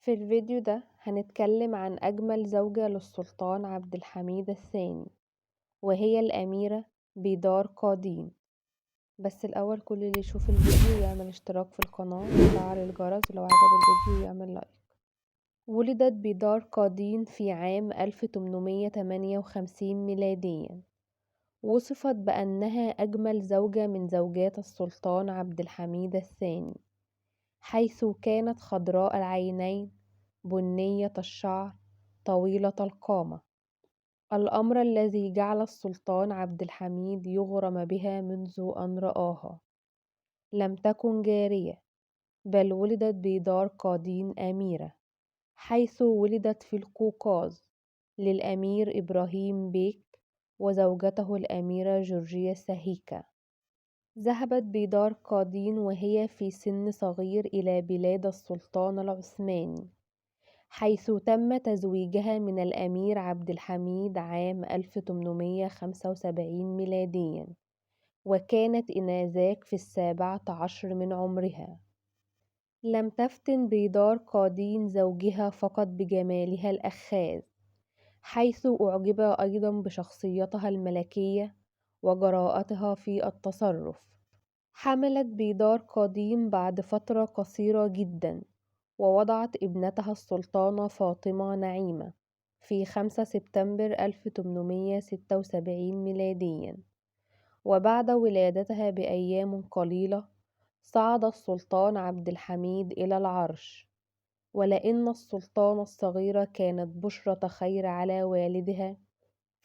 في الفيديو ده هنتكلم عن أجمل زوجة للسلطان عبد الحميد الثاني، وهي الأميرة بيدار قادين. بس الأول كل اللي يشوف الفيديو يعمل اشتراك في القناة ويفعل الجرس، ولو عجب الفيديو يعمل لايك. ولدت بيدار قادين في عام 1858 ميلاديا. وصفت بأنها أجمل زوجة من زوجات السلطان عبد الحميد الثاني، حيث كانت خضراء العينين، بنية الشعر، طويلة القامة، الأمر الذي جعل السلطان عبد الحميد يغرم بها منذ أن رآها. لم تكن جارية، بل ولدت بيدار قادين أميرة، حيث ولدت في القوقاز للأمير إبراهيم بيك وزوجته الأميرة جورجيا ساهيكا. ذهبت بيدار قادين وهي في سن صغير إلى بلاد السلطان العثماني، حيث تم تزويجها من الأمير عبد الحميد عام 1875 ميلاديا، وكانت إنذاك في 17 من عمرها. لم تفتن بيدار قادين زوجها فقط بجمالها الأخاذ، حيث أعجب أيضا بشخصيتها الملكية وجراءتها في التصرف. حملت بيدار قادين بعد فترة قصيرة جدا، ووضعت ابنتها السلطانة فاطمة نعيمة في 5 سبتمبر 1876 ميلاديا. وبعد ولادتها بأيام قليلة صعد السلطان عبد الحميد إلى العرش، ولأن السلطانة الصغيرة كانت بشرة خير على والدها،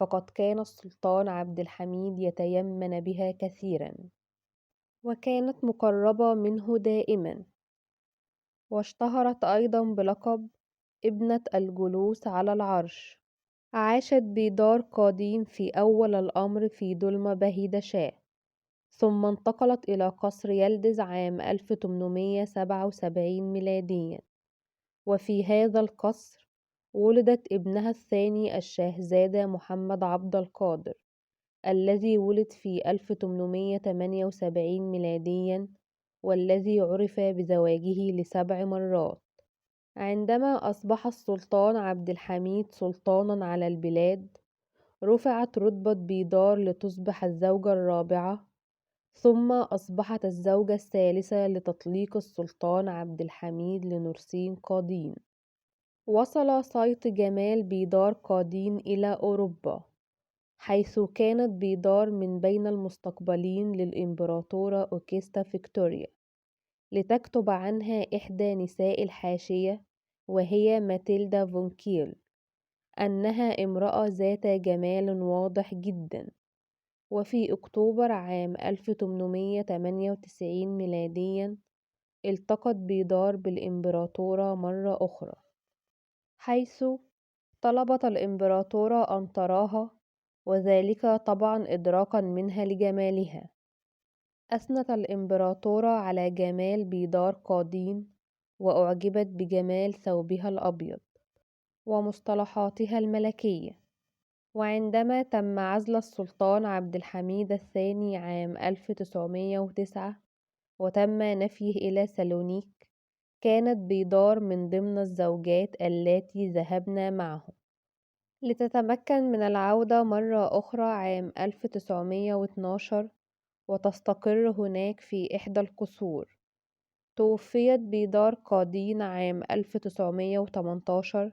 فقد كان السلطان عبد الحميد يتيمن بها كثيرا، وكانت مقربة منه دائما. واشتهرت أيضا بلقب ابنة الجلوس على العرش. عاشت بيدار قادين في أول الأمر في دلمة بهيدة شاه، ثم انتقلت إلى قصر يلدز عام 1877 ميلاديا. وفي هذا القصر ولدت ابنها الثاني الشاهزادة محمد عبد القادر، الذي ولد في 1878 ميلاديا، والذي عرف بزواجه ل7 مرات. عندما أصبح السلطان عبد الحميد سلطانا على البلاد، رفعت رتبة بيدار لتصبح الزوجة الرابعة، ثم أصبحت الزوجة الثالثة لتطليق السلطان عبد الحميد لنورسين قادين. وصل صيت جمال بيدار قادين إلى أوروبا، حيث كانت بيدار من بين المستقبلين للإمبراطورة أوكستا فيكتوريا، لتكتب عنها إحدى نساء الحاشية وهي ماتيلدا فون كيل أنها امرأة ذات جمال واضح جدا. وفي أكتوبر عام 1898 ميلاديا التقت بيدار بالإمبراطورة مرة أخرى، حيث طلبت الإمبراطورة أن تراها، وذلك طبعا إدراكا منها لجمالها. أثنت الإمبراطورة على جمال بيدار قادين، وأعجبت بجمال ثوبها الأبيض ومصطلحاتها الملكية. وعندما تم عزل السلطان عبد الحميد الثاني عام 1909 وتم نفيه إلى سالونيك، كانت بيدار من ضمن الزوجات اللاتي ذهبن معه لتتمكن من العودة مرة أخرى عام 1912 وتستقر هناك في إحدى القصور. توفيت بيدار قادين عام 1918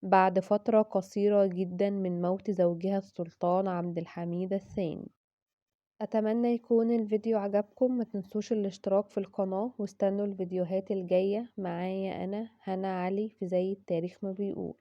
بعد فترة قصيرة جدا من موت زوجها السلطان عبد الحميد الثاني. أتمنى يكون الفيديو عجبكم، ما تنسوش الاشتراك في القناة واستنوا الفيديوهات الجاية. معايا أنا هنا علي في زي التاريخ ما بيقول.